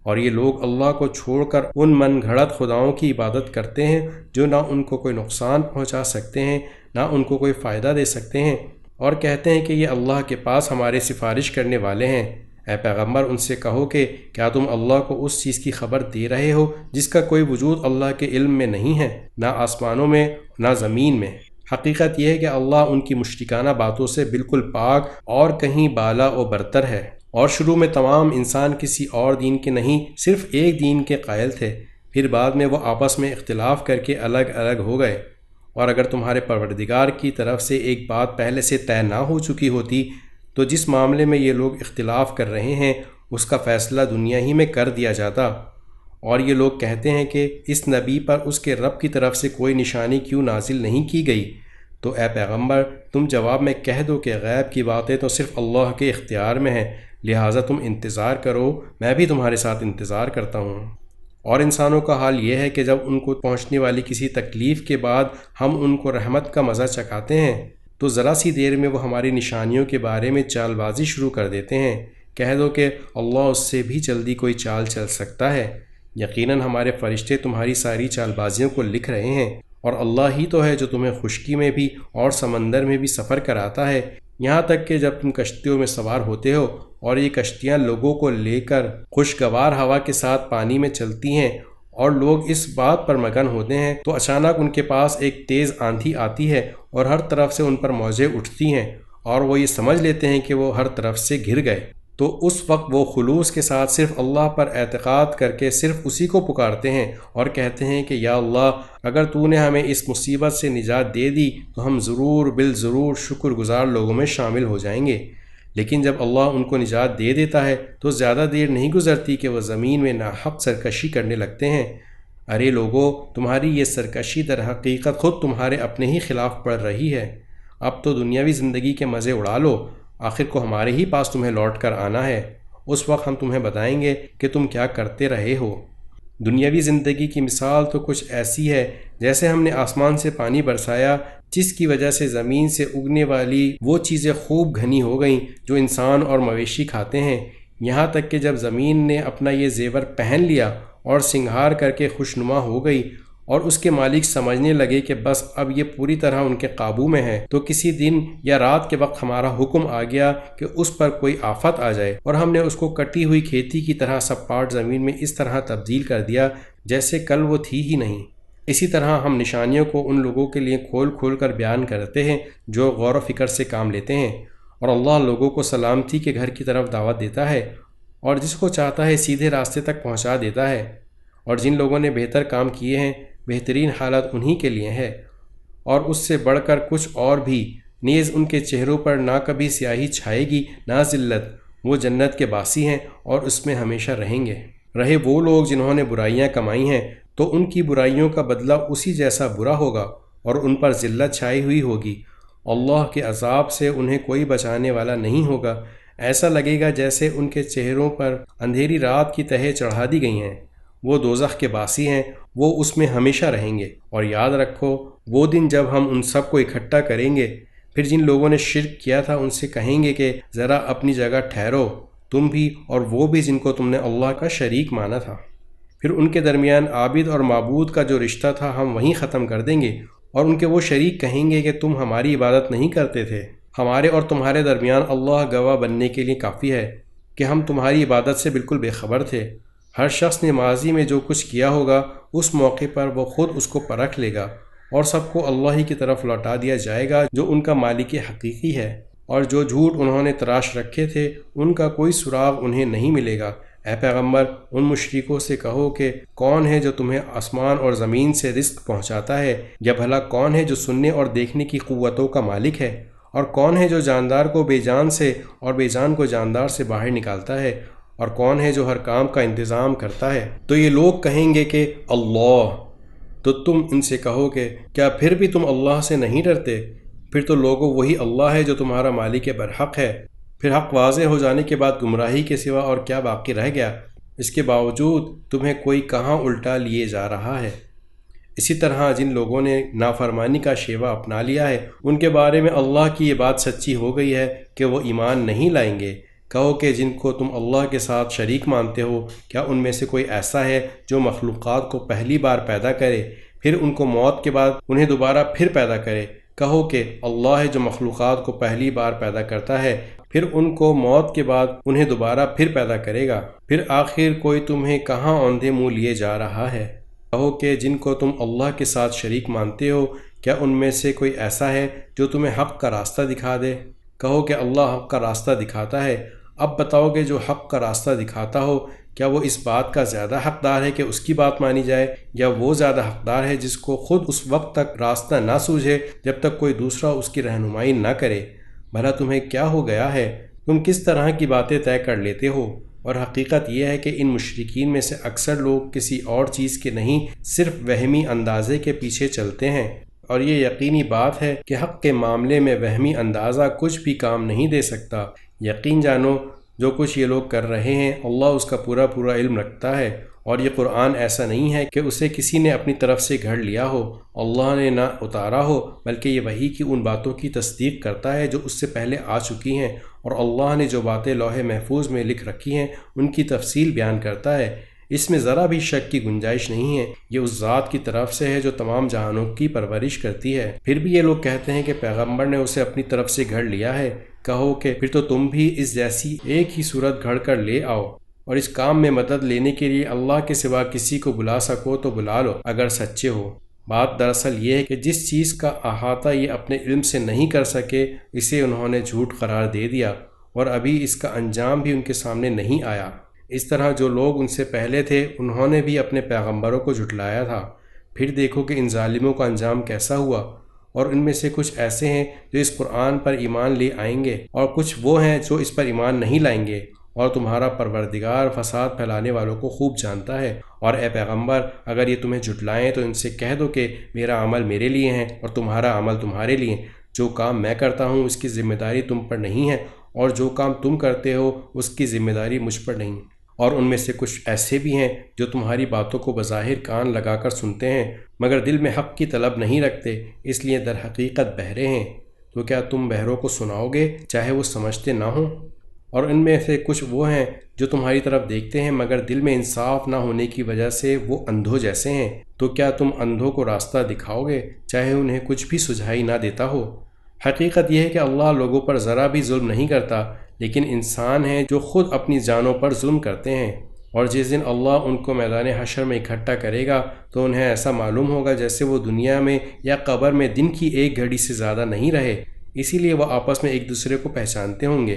اور یہ لوگ اللہ کو چھوڑ کر ان من گھڑت خداؤں کی عبادت کرتے ہیں جو نہ ان کو کوئی نقصان پہنچا سکتے ہیں نہ ان کو کوئی فائدہ دے سکتے ہیں، اور کہتے ہیں کہ یہ اللہ کے پاس ہمارے سفارش کرنے والے ہیں۔ اے پیغمبر ان سے کہو کہ کیا تم اللہ کو اس چیز کی خبر دے رہے ہو جس کا کوئی وجود اللہ کے علم میں نہیں ہے، نہ آسمانوں میں نہ زمین میں؟ حقیقت یہ ہے کہ اللہ ان کی مشرکانہ باتوں سے بالکل پاک اور کہیں بالا و برتر ہے، اور شروع میں تمام انسان کسی اور دین کے نہیں صرف ایک دین کے قائل تھے، پھر بعد میں وہ آپس میں اختلاف کر کے الگ الگ ہو گئے۔ اور اگر تمہارے پروردگار کی طرف سے ایک بات پہلے سے طے نہ ہو چکی ہوتی تو جس معاملے میں یہ لوگ اختلاف کر رہے ہیں اس کا فیصلہ دنیا ہی میں کر دیا جاتا۔ اور یہ لوگ کہتے ہیں کہ اس نبی پر اس کے رب کی طرف سے کوئی نشانی کیوں نازل نہیں کی گئی؟ تو اے پیغمبر تم جواب میں کہہ دو کہ غیب کی باتیں تو صرف اللہ کے اختیار میں ہیں، لہٰذا تم انتظار کرو، میں بھی تمہارے ساتھ انتظار کرتا ہوں۔ اور انسانوں کا حال یہ ہے کہ جب ان کو پہنچنے والی کسی تکلیف کے بعد ہم ان کو رحمت کا مزہ چکھاتے ہیں تو ذرا سی دیر میں وہ ہماری نشانیوں کے بارے میں چال بازی شروع کر دیتے ہیں۔ کہہ دو کہ اللہ اس سے بھی جلدی کوئی چال چل سکتا ہے، یقیناً ہمارے فرشتے تمہاری ساری چال بازیوں کو لکھ رہے ہیں، اور اللہ ہی تو ہے جو تمہیں خشکی میں بھی اور سمندر میں بھی سفر کراتا ہے، یہاں تک کہ جب تم کشتیوں میں سوار ہوتے ہو اور یہ کشتیاں لوگوں کو لے کر خوشگوار ہوا کے ساتھ پانی میں چلتی ہیں اور لوگ اس بات پر مگن ہوتے ہیں تو اچانک ان کے پاس ایک تیز آندھی آتی ہے اور ہر طرف سے ان پر موجیں اٹھتی ہیں اور وہ یہ سمجھ لیتے ہیں کہ وہ ہر طرف سے گر گئے، تو اس وقت وہ خلوص کے ساتھ صرف اللہ پر اعتقاد کر کے صرف اسی کو پکارتے ہیں اور کہتے ہیں کہ یا اللہ اگر تو نے ہمیں اس مصیبت سے نجات دے دی تو ہم ضرور بالضرور شکر گزار لوگوں میں شامل ہو جائیں گے۔ لیکن جب اللہ ان کو نجات دے دیتا ہے تو زیادہ دیر نہیں گزرتی کہ وہ زمین میں ناحق سرکشی کرنے لگتے ہیں۔ ارے لوگو، تمہاری یہ سرکشی در حقیقت خود تمہارے اپنے ہی خلاف پڑ رہی ہے۔ اب تو دنیاوی زندگی کے مزے اڑا لو، آخر کو ہمارے ہی پاس تمہیں لوٹ کر آنا ہے، اس وقت ہم تمہیں بتائیں گے کہ تم کیا کرتے رہے ہو۔ دنیاوی زندگی کی مثال تو کچھ ایسی ہے جیسے ہم نے آسمان سے پانی برسایا جس کی وجہ سے زمین سے اگنے والی وہ چیزیں خوب گھنی ہو گئیں جو انسان اور مویشی کھاتے ہیں، یہاں تک کہ جب زمین نے اپنا یہ زیور پہن لیا اور سنگھار کر کے خوشنما ہو گئی اور اس کے مالک سمجھنے لگے کہ بس اب یہ پوری طرح ان کے قابو میں ہے، تو کسی دن یا رات کے وقت ہمارا حکم آ گیا کہ اس پر کوئی آفت آ جائے اور ہم نے اس کو کٹی ہوئی کھیتی کی طرح سب پاٹ زمین میں اس طرح تبدیل کر دیا جیسے کل وہ تھی ہی نہیں۔ اسی طرح ہم نشانیوں کو ان لوگوں کے لیے کھول کھول کر بیان کرتے ہیں جو غور و فکر سے کام لیتے ہیں، اور اللہ لوگوں کو سلامتی کے گھر کی طرف دعوت دیتا ہے اور جس کو چاہتا ہے سیدھے راستے تک پہنچا دیتا ہے، اور جن لوگوں نے بہتر کام کیے ہیں بہترین حالت انہی کے لیے ہے، اور اس سے بڑھ کر کچھ اور بھی، نیز ان کے چہروں پر نہ کبھی سیاہی چھائے گی نہ ذلت، وہ جنت کے باسی ہیں اور اس میں ہمیشہ رہیں گے۔ رہے وہ لوگ جنہوں نے برائیاں کمائی ہیں تو ان کی برائیوں کا بدلہ اسی جیسا برا ہوگا اور ان پر ذلت چھائی ہوئی ہوگی، اللہ کے عذاب سے انہیں کوئی بچانے والا نہیں ہوگا، ایسا لگے گا جیسے ان کے چہروں پر اندھیری رات کی تہیں چڑھا دی گئی ہیں، وہ دوزخ کے باسی ہیں، وہ اس میں ہمیشہ رہیں گے۔ اور یاد رکھو وہ دن جب ہم ان سب کو اکٹھا کریں گے، پھر جن لوگوں نے شرک کیا تھا ان سے کہیں گے کہ ذرا اپنی جگہ ٹھہرو، تم بھی اور وہ بھی جن کو تم نے اللہ کا شریک مانا تھا، پھر ان کے درمیان عابد اور معبود کا جو رشتہ تھا ہم وہیں ختم کر دیں گے، اور ان کے وہ شریک کہیں گے کہ تم ہماری عبادت نہیں کرتے تھے، ہمارے اور تمہارے درمیان اللہ گواہ بننے کے لیے کافی ہے کہ ہم تمہاری عبادت سے بالکل بے خبر تھے۔ ہر شخص نے ماضی میں جو کچھ کیا ہوگا اس موقع پر وہ خود اس کو پرکھ لے گا، اور سب کو اللہ ہی کی طرف لوٹا دیا جائے گا جو ان کا مالک حقیقی ہے، اور جو جھوٹ انہوں نے تراش رکھے تھے ان کا کوئی سراغ انہیں نہیں ملے گا۔ اے پیغمبر ان مشرکوں سے کہو کہ کون ہے جو تمہیں آسمان اور زمین سے رزق پہنچاتا ہے، یا بھلا کون ہے جو سننے اور دیکھنے کی قوتوں کا مالک ہے، اور کون ہے جو جاندار کو بے جان سے اور بے جان کو جاندار سے باہر نکالتا ہے، اور کون ہے جو ہر کام کا انتظام کرتا ہے؟ تو یہ لوگ کہیں گے کہ اللہ، تو تم ان سے کہو کہ کیا پھر بھی تم اللہ سے نہیں ڈرتے؟ پھر تو لوگوں وہی اللہ ہے جو تمہارا مالک برحق ہے۔ پھر حق واضح ہو جانے کے بعد گمراہی کے سوا اور کیا باقی رہ گیا؟ اس کے باوجود تمہیں کوئی کہاں الٹا لیے جا رہا ہے۔ اسی طرح جن لوگوں نے نافرمانی کا شیوا اپنا لیا ہے ان کے بارے میں اللہ کی یہ بات سچی ہو گئی ہے کہ وہ ایمان نہیں لائیں گے۔ کہو کہ جن کو تم اللہ کے ساتھ شریک مانتے ہو، کیا ان میں سے کوئی ایسا ہے جو مخلوقات کو پہلی بار پیدا کرے، پھر ان کو موت کے بعد انہیں دوبارہ پھر پیدا کرے؟ کہو کہ اللہ ہے جو مخلوقات کو پہلی بار پیدا کرتا ہے، پھر ان کو موت کے بعد انہیں دوبارہ پھر پیدا کرے گا، پھر آخر کوئی تمہیں کہاں اوندھے منہ لیے جا رہا ہے۔ کہو کہ جن کو تم اللہ کے ساتھ شریک مانتے ہو، کیا ان میں سے کوئی ایسا ہے جو تمہیں حق کا راستہ دکھا دے؟ کہو کہ اللہ حق کا راستہ دکھاتا ہے۔ اب بتاؤ کہ جو حق کا راستہ دکھاتا ہو، کیا وہ اس بات کا زیادہ حقدار ہے کہ اس کی بات مانی جائے، یا وہ زیادہ حقدار ہے جس کو خود اس وقت تک راستہ نہ سوجھے جب تک کوئی دوسرا اس کی رہنمائی نہ کرے؟ بھلا تمہیں کیا ہو گیا ہے؟ تم کس طرح کی باتیں طے کر لیتے ہو؟ اور حقیقت یہ ہے کہ ان مشرکین میں سے اکثر لوگ کسی اور چیز کے نہیں، صرف وہمی اندازے کے پیچھے چلتے ہیں، اور یہ یقینی بات ہے کہ حق کے معاملے میں وہمی اندازہ کچھ بھی کام نہیں دے سکتا۔ یقین جانو جو کچھ یہ لوگ کر رہے ہیں اللہ اس کا پورا پورا علم رکھتا ہے، اور یہ قرآن ایسا نہیں ہے کہ اسے کسی نے اپنی طرف سے گھڑ لیا ہو، اللہ نے نہ اتارا ہو، بلکہ یہ وحی کی ان باتوں کی تصدیق کرتا ہے جو اس سے پہلے آ چکی ہیں، اور اللہ نے جو باتیں لوح محفوظ میں لکھ رکھی ہیں ان کی تفصیل بیان کرتا ہے۔ اس میں ذرا بھی شک کی گنجائش نہیں ہے، یہ اس ذات کی طرف سے ہے جو تمام جہانوں کی پرورش کرتی ہے۔ پھر بھی یہ لوگ کہتے ہیں کہ پیغمبر نے اسے اپنی طرف سے گھڑ لیا ہے۔ کہو کہ پھر تو تم بھی اس جیسی ایک ہی صورت گھڑ کر لے آؤ، اور اس کام میں مدد لینے کے لیے اللہ کے سوا کسی کو بلا سکو تو بلا لو اگر سچے ہو۔ بات دراصل یہ ہے کہ جس چیز کا احاطہ یہ اپنے علم سے نہیں کر سکے اسے انہوں نے جھوٹ قرار دے دیا، اور ابھی اس کا انجام بھی ان کے سامنے نہیں آیا۔ اس طرح جو لوگ ان سے پہلے تھے انہوں نے بھی اپنے پیغمبروں کو جھٹلایا تھا۔ پھر دیکھو کہ ان ظالموں کا انجام کیسا ہوا۔ اور ان میں سے کچھ ایسے ہیں جو اس قرآن پر ایمان لے آئیں گے، اور کچھ وہ ہیں جو اس پر ایمان نہیں لائیں گے، اور تمہارا پروردگار فساد پھیلانے والوں کو خوب جانتا ہے۔ اور اے پیغمبر اگر یہ تمہیں جھٹلائیں تو ان سے کہہ دو کہ میرا عمل میرے لیے ہے اور تمہارا عمل تمہارے لیے، جو کام میں کرتا ہوں اس کی ذمہ داری تم پر نہیں ہے، اور جو کام تم کرتے ہو اس کی ذمہ داری مجھ پر نہیں۔ اور ان میں سے کچھ ایسے بھی ہیں جو تمہاری باتوں کو بظاہر کان لگا کر سنتے ہیں مگر دل میں حق کی طلب نہیں رکھتے، اس لیے در حقیقت بہرے ہیں۔ تو کیا تم بہروں کو سناؤ گے چاہے وہ سمجھتے نہ ہوں؟ اور ان میں سے کچھ وہ ہیں جو تمہاری طرف دیکھتے ہیں مگر دل میں انصاف نہ ہونے کی وجہ سے وہ اندھوں جیسے ہیں۔ تو کیا تم اندھوں کو راستہ دکھاؤ گے چاہے انہیں کچھ بھی سجھائی نہ دیتا ہو؟ حقیقت یہ ہے کہ اللہ لوگوں پر ذرا بھی ظلم نہیں کرتا، لیکن انسان ہیں جو خود اپنی جانوں پر ظلم کرتے ہیں۔ اور جس دن اللہ ان کو میدان حشر میں اکٹھا کرے گا تو انہیں ایسا معلوم ہوگا جیسے وہ دنیا میں یا قبر میں دن کی ایک گھڑی سے زیادہ نہیں رہے، اسی لیے وہ آپس میں ایک دوسرے کو پہچانتے ہوں گے۔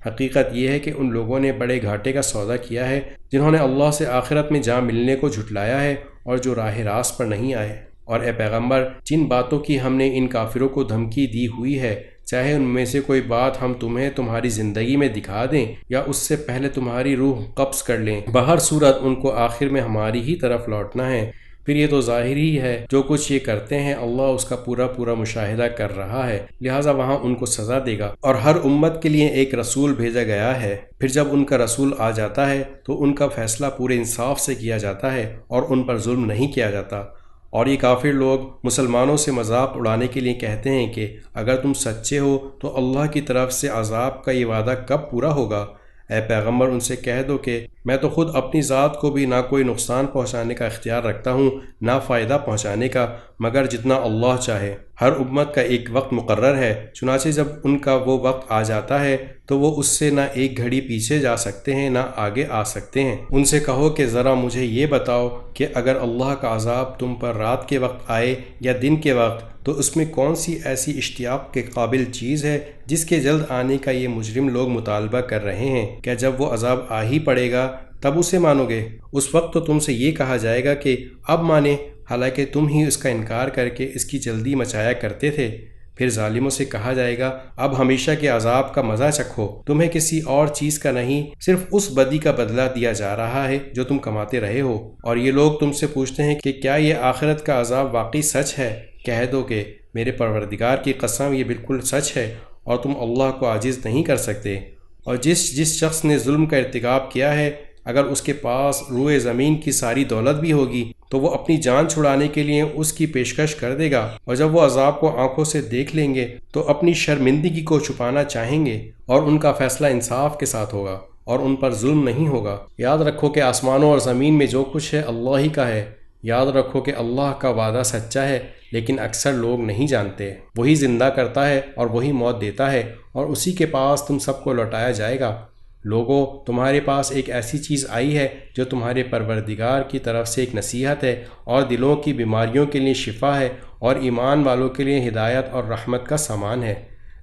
حقیقت یہ ہے کہ ان لوگوں نے بڑے گھاٹے کا سودا کیا ہے جنہوں نے اللہ سے آخرت میں جا ملنے کو جھٹلایا ہے اور جو راہ راست پر نہیں آئے۔ اور اے پیغمبر جن باتوں کی ہم نے ان کافروں کو دھمکی دی ہوئی ہے، چاہے ان میں سے کوئی بات ہم تمہیں تمہاری زندگی میں دکھا دیں یا اس سے پہلے تمہاری روح قبض کر لیں، بہر صورت ان کو آخر میں ہماری ہی طرف لوٹنا ہے۔ پھر یہ تو ظاہر ہی ہے جو کچھ یہ کرتے ہیں اللہ اس کا پورا پورا مشاہدہ کر رہا ہے، لہٰذا وہاں ان کو سزا دے گا۔ اور ہر امت کے لیے ایک رسول بھیجا گیا ہے، پھر جب ان کا رسول آ جاتا ہے تو ان کا فیصلہ پورے انصاف سے کیا جاتا ہے اور ان پر ظلم نہیں کیا جاتا۔ اور یہ کافر لوگ مسلمانوں سے مذاق اڑانے کے لیے کہتے ہیں کہ اگر تم سچے ہو تو اللہ کی طرف سے عذاب کا یہ وعدہ کب پورا ہوگا؟ اے پیغمبر ان سے کہہ دو کہ میں تو خود اپنی ذات کو بھی نہ کوئی نقصان پہنچانے کا اختیار رکھتا ہوں نہ فائدہ پہنچانے کا، مگر جتنا اللہ چاہے۔ ہر امت کا ایک وقت مقرر ہے، چنانچہ جب ان کا وہ وقت آ جاتا ہے تو وہ اس سے نہ ایک گھڑی پیچھے جا سکتے ہیں نہ آگے آ سکتے ہیں۔ ان سے کہو کہ ذرا مجھے یہ بتاؤ کہ اگر اللہ کا عذاب تم پر رات کے وقت آئے یا دن کے وقت تو اس میں کون سی ایسی اشتیاق کے قابل چیز ہے جس کے جلد آنے کا یہ مجرم لوگ مطالبہ کر رہے ہیں؟ کیا جب وہ عذاب آ ہی پڑے گا تب اسے مانو گے؟ اس وقت تو تم سے یہ کہا جائے گا کہ اب مانے، حالانکہ تم ہی اس کا انکار کر کے اس کی جلدی مچایا کرتے تھے۔ پھر ظالموں سے کہا جائے گا اب ہمیشہ کے عذاب کا مزہ چکھو، تمہیں کسی اور چیز کا نہیں صرف اس بدی کا بدلہ دیا جا رہا ہے جو تم کماتے رہے ہو۔ اور یہ لوگ تم سے پوچھتے ہیں کہ کیا یہ آخرت کا عذاب واقعی سچ ہے؟ کہہ دو کہ میرے پروردگار کی قسم یہ بالکل سچ ہے اور تم اللہ کو عاجز نہیں کر سکتے۔ اور جس شخص نے ظلم کا ارتکاب کیا ہے اگر اس کے پاس روئے زمین کی ساری دولت بھی ہوگی تو وہ اپنی جان چھڑانے کے لیے اس کی پیشکش کر دے گا، اور جب وہ عذاب کو آنکھوں سے دیکھ لیں گے تو اپنی شرمندگی کو چھپانا چاہیں گے، اور ان کا فیصلہ انصاف کے ساتھ ہوگا اور ان پر ظلم نہیں ہوگا۔ یاد رکھو کہ آسمانوں اور زمین میں جو کچھ ہے اللہ ہی کا ہے، یاد رکھو کہ اللہ کا وعدہ سچا ہے، لیکن اکثر لوگ نہیں جانتے۔ وہی زندہ کرتا ہے اور وہی موت دیتا ہے، اور اسی کے پاس تم سب کو لوٹایا جائے گا۔ لوگوں، تمہارے پاس ایک ایسی چیز آئی ہے جو تمہارے پروردگار کی طرف سے ایک نصیحت ہے اور دلوں کی بیماریوں کے لیے شفا ہے اور ایمان والوں کے لیے ہدایت اور رحمت کا سامان ہے۔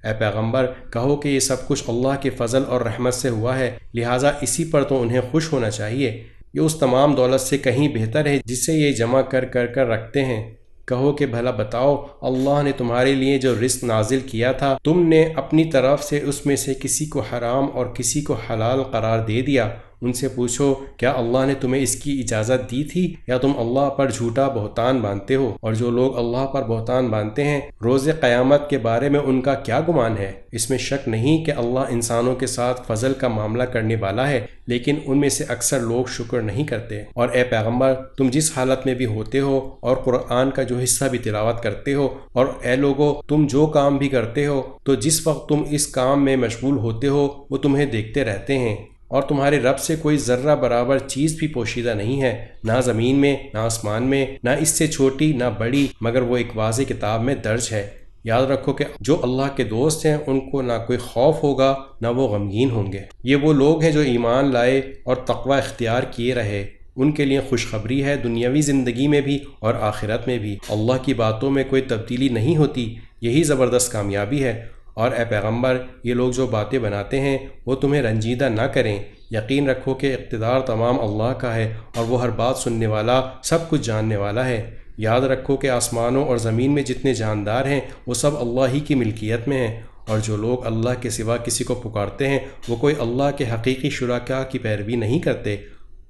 اے پیغمبر، کہو کہ یہ سب کچھ اللہ کے فضل اور رحمت سے ہوا ہے، لہٰذا اسی پر تو انہیں خوش ہونا چاہیے۔ یہ اس تمام دولت سے کہیں بہتر ہے جسے یہ جمع کر رکھتے ہیں۔ کہو کہ بھلا بتاؤ، اللہ نے تمہارے لیے جو رزق نازل کیا تھا، تم نے اپنی طرف سے اس میں سے کسی کو حرام اور کسی کو حلال قرار دے دیا؟ ان سے پوچھو، کیا اللہ نے تمہیں اس کی اجازت دی تھی، یا تم اللہ پر جھوٹا بہتان باندھتے ہو؟ اور جو لوگ اللہ پر بہتان باندھتے ہیں، روز قیامت کے بارے میں ان کا کیا گمان ہے؟ اس میں شک نہیں کہ اللہ انسانوں کے ساتھ فضل کا معاملہ کرنے والا ہے، لیکن ان میں سے اکثر لوگ شکر نہیں کرتے۔ اور اے پیغمبر، تم جس حالت میں بھی ہوتے ہو اور قرآن کا جو حصہ بھی تلاوت کرتے ہو، اور اے لوگو، تم جو کام بھی کرتے ہو، تو جس وقت تم اس کام میں مشغول ہوتے ہو وہ تمہیں دیکھتے رہتے ہیں، اور تمہارے رب سے کوئی ذرہ برابر چیز بھی پوشیدہ نہیں ہے، نہ زمین میں، نہ آسمان میں، نہ اس سے چھوٹی نہ بڑی، مگر وہ ایک واضح کتاب میں درج ہے۔ یاد رکھو کہ جو اللہ کے دوست ہیں ان کو نہ کوئی خوف ہوگا نہ وہ غمگین ہوں گے۔ یہ وہ لوگ ہیں جو ایمان لائے اور تقوی اختیار کیے رہے، ان کے لیے خوشخبری ہے دنیاوی زندگی میں بھی اور آخرت میں بھی۔ اللہ کی باتوں میں کوئی تبدیلی نہیں ہوتی، یہی زبردست کامیابی ہے۔ اور اے پیغمبر، یہ لوگ جو باتیں بناتے ہیں وہ تمہیں رنجیدہ نہ کریں۔ یقین رکھو کہ اقتدار تمام اللہ کا ہے اور وہ ہر بات سننے والا، سب کچھ جاننے والا ہے۔ یاد رکھو کہ آسمانوں اور زمین میں جتنے جاندار ہیں وہ سب اللہ ہی کی ملکیت میں ہیں، اور جو لوگ اللہ کے سوا کسی کو پکارتے ہیں وہ کوئی اللہ کے حقیقی شرکاء کی پیروی نہیں کرتے،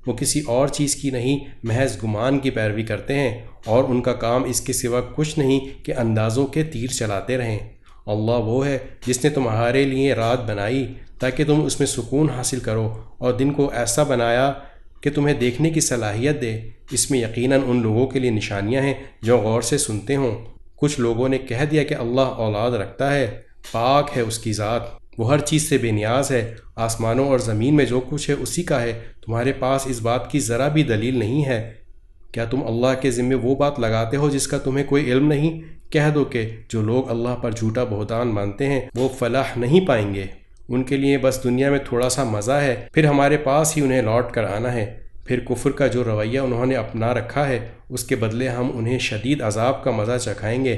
وہ کسی اور چیز کی نہیں، محض گمان کی پیروی کرتے ہیں، اور ان کا کام اس کے سوا کچھ نہیں کہ اندازوں کے تیر چلاتے رہیں۔ اللہ وہ ہے جس نے تمہارے لیے رات بنائی تاکہ تم اس میں سکون حاصل کرو، اور دن کو ایسا بنایا کہ تمہیں دیکھنے کی صلاحیت دے۔ اس میں یقیناً ان لوگوں کے لیے نشانیاں ہیں جو غور سے سنتے ہوں۔ کچھ لوگوں نے کہہ دیا کہ اللہ اولاد رکھتا ہے، پاک ہے اس کی ذات، وہ ہر چیز سے بے نیاز ہے، آسمانوں اور زمین میں جو کچھ ہے اسی کا ہے، تمہارے پاس اس بات کی ذرا بھی دلیل نہیں ہے؟ کیا تم اللہ کے ذمے وہ بات لگاتے ہو جس کا تمہیں کوئی علم نہیں؟ کہہ دو کہ جو لوگ اللہ پر جھوٹا بہتان مانتے ہیں وہ فلاح نہیں پائیں گے، ان کے لیے بس دنیا میں تھوڑا سا مزہ ہے، پھر ہمارے پاس ہی انہیں لوٹ کر آنا ہے۔ پھر کفر کا جو رویہ انہوں نے اپنا رکھا ہے اس کے بدلے ہم انہیں شدید عذاب کا مزہ چکھائیں گے۔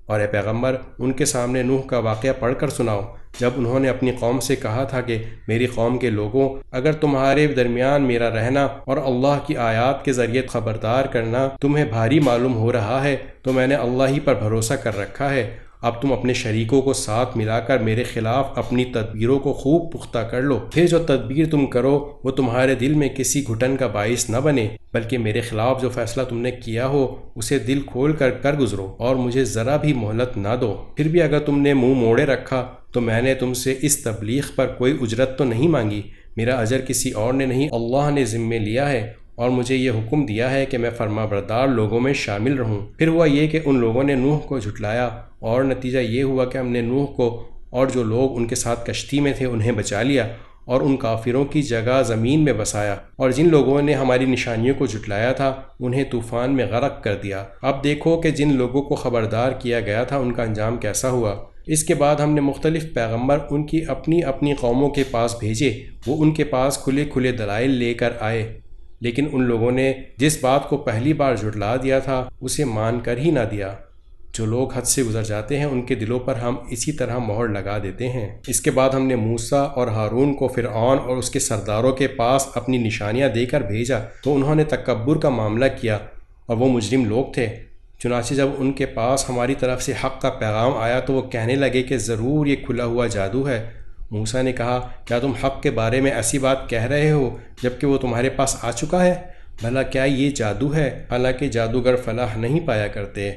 اور اے پیغمبر، ان کے سامنے نوح کا واقعہ پڑھ کر سناؤ، جب انہوں نے اپنی قوم سے کہا تھا کہ میری قوم کے لوگوں، اگر تمہارے درمیان میرا رہنا اور اللہ کی آیات کے ذریعے خبردار کرنا تمہیں بھاری معلوم ہو رہا ہے تو میں نے اللہ ہی پر بھروسہ کر رکھا ہے، اب تم اپنے شریکوں کو ساتھ ملا کر میرے خلاف اپنی تدبیروں کو خوب پختہ کر لو، پھر جو تدبیر تم کرو وہ تمہارے دل میں کسی گھٹن کا باعث نہ بنے، بلکہ میرے خلاف جو فیصلہ تم نے کیا ہو اسے دل کھول کر گزرو اور مجھے ذرا بھی مہلت نہ دو۔ پھر بھی اگر تم نے منہ موڑے رکھا تو میں نے تم سے اس تبلیغ پر کوئی اجرت تو نہیں مانگی، میرا اجر کسی اور نے نہیں، اللہ نے ذمہ لیا ہے، اور مجھے یہ حکم دیا ہے کہ میں فرما بردار لوگوں میں شامل رہوں۔ پھر ہوا یہ کہ ان لوگوں نے نوح کو جھٹلایا، اور نتیجہ یہ ہوا کہ ہم نے نوح کو اور جو لوگ ان کے ساتھ کشتی میں تھے انہیں بچا لیا، اور ان کافروں کی جگہ زمین میں بسایا، اور جن لوگوں نے ہماری نشانیوں کو جھٹلایا تھا انہیں طوفان میں غرق کر دیا۔ اب دیکھو کہ جن لوگوں کو خبردار کیا گیا تھا ان کا انجام کیسا ہوا۔ اس کے بعد ہم نے مختلف پیغمبر ان کی اپنی اپنی قوموں کے پاس بھیجے، وہ ان کے پاس کھلے کھلے دلائل لے کر آئے، لیکن ان لوگوں نے جس بات کو پہلی بار جھٹلا دیا تھا اسے مان کر ہی نہ دیا۔ جو لوگ حد سے گزر جاتے ہیں ان کے دلوں پر ہم اسی طرح مہر لگا دیتے ہیں۔ اس کے بعد ہم نے موسیٰ اور ہارون کو فرعون اور اس کے سرداروں کے پاس اپنی نشانیاں دے کر بھیجا، تو انہوں نے تکبر کا معاملہ کیا اور وہ مجرم لوگ تھے۔ چنانچہ جب ان کے پاس ہماری طرف سے حق کا پیغام آیا تو وہ کہنے لگے کہ ضرور یہ کھلا ہوا جادو ہے۔ موسیٰ نے کہا، کیا تم حق کے بارے میں ایسی بات کہہ رہے ہو جبکہ وہ تمہارے پاس آ چکا ہے؟ بھلا کیا یہ جادو ہے؟ حالانکہ جادوگر فلاح نہیں پایا کرتے۔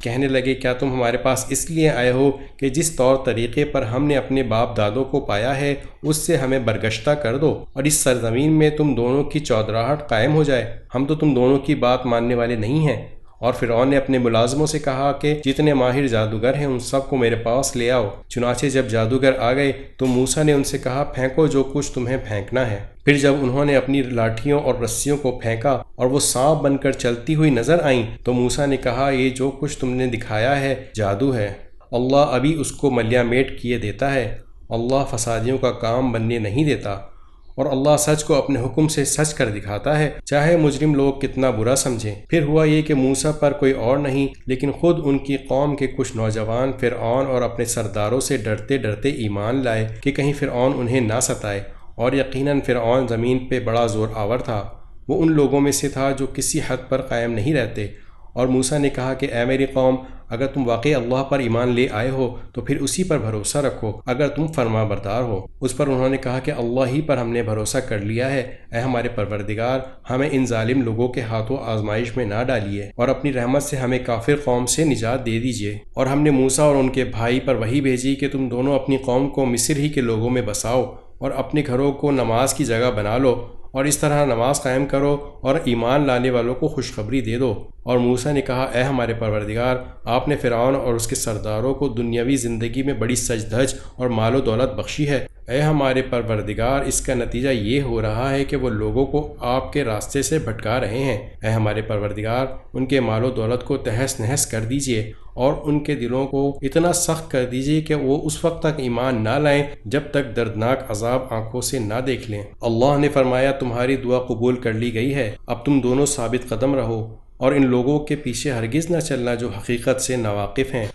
کہنے لگے، کیا تم ہمارے پاس اس لیے آئے ہو کہ جس طور طریقے پر ہم نے اپنے باپ دادوں کو پایا ہے اس سے ہمیں برگشتہ کر دو اور اس سرزمین میں تم دونوں کی چودراہٹ قائم ہو جائے؟ ہم تو تم دونوں کی بات ماننے والے نہیں ہیں۔ اور فرعون نے اپنے ملازموں سے کہا کہ جتنے ماہر جادوگر ہیں ان سب کو میرے پاس لے آؤ۔ چنانچہ جب جادوگر آ گئے تو موسیٰ نے ان سے کہا، پھینکو جو کچھ تمہیں پھینکنا ہے۔ پھر جب انہوں نے اپنی لاٹھیوں اور رسیوں کو پھینکا اور وہ سانپ بن کر چلتی ہوئی نظر آئیں تو موسیٰ نے کہا یہ جو کچھ تم نے دکھایا ہے جادو ہے، اللہ ابھی اس کو ملیہ میٹ کیے دیتا ہے، اللہ فسادیوں کا کام بننے نہیں دیتا، اور اللہ سچ کو اپنے حکم سے سچ کر دکھاتا ہے، چاہے مجرم لوگ کتنا برا سمجھیں۔ پھر ہوا یہ کہ موسیٰ پر کوئی اور نہیں لیکن خود ان کی قوم کے کچھ نوجوان فرعون اور اپنے سرداروں سے ڈرتے ڈرتے ایمان لائے کہ کہیں فرعون انہیں نہ ستائے، اور یقیناً فرعون زمین پہ بڑا زور آور تھا، وہ ان لوگوں میں سے تھا جو کسی حد پر قائم نہیں رہتے۔ اور موسیٰ نے کہا کہ اے میری قوم، اگر تم واقعی اللہ پر ایمان لے آئے ہو تو پھر اسی پر بھروسہ رکھو اگر تم فرما بردار ہو۔ اس پر انہوں نے کہا کہ اللہ ہی پر ہم نے بھروسہ کر لیا ہے، اے ہمارے پروردگار، ہمیں ان ظالم لوگوں کے ہاتھوں آزمائش میں نہ ڈالیے، اور اپنی رحمت سے ہمیں کافر قوم سے نجات دے دیجیے۔ اور ہم نے موسیٰ اور ان کے بھائی پر وحی بھیجی کہ تم دونوں اپنی قوم کو مصر ہی کے لوگوں میں بساؤ اور اپنے گھروں کو نماز کی جگہ بنا لو، اور اس طرح نماز قائم کرو اور ایمان لانے والوں کو خوشخبری دے دو۔ اور موسیٰ نے کہا اے ہمارے پروردگار، آپ نے فرعون اور اس کے سرداروں کو دنیاوی زندگی میں بڑی سج دھج اور مال و دولت بخشی ہے، اے ہمارے پروردگار، اس کا نتیجہ یہ ہو رہا ہے کہ وہ لوگوں کو آپ کے راستے سے بھٹکا رہے ہیں، اے ہمارے پروردگار، ان کے مال و دولت کو تہس نہس کر دیجئے اور ان کے دلوں کو اتنا سخت کر دیجئے کہ وہ اس وقت تک ایمان نہ لائیں جب تک دردناک عذاب آنکھوں سے نہ دیکھ لیں۔ اللہ نے فرمایا تمہاری دعا قبول کر لی گئی ہے، اب تم دونوں ثابت قدم رہو اور ان لوگوں کے پیچھے ہرگز نہ چلنا جو حقیقت سے ناواقف ہیں۔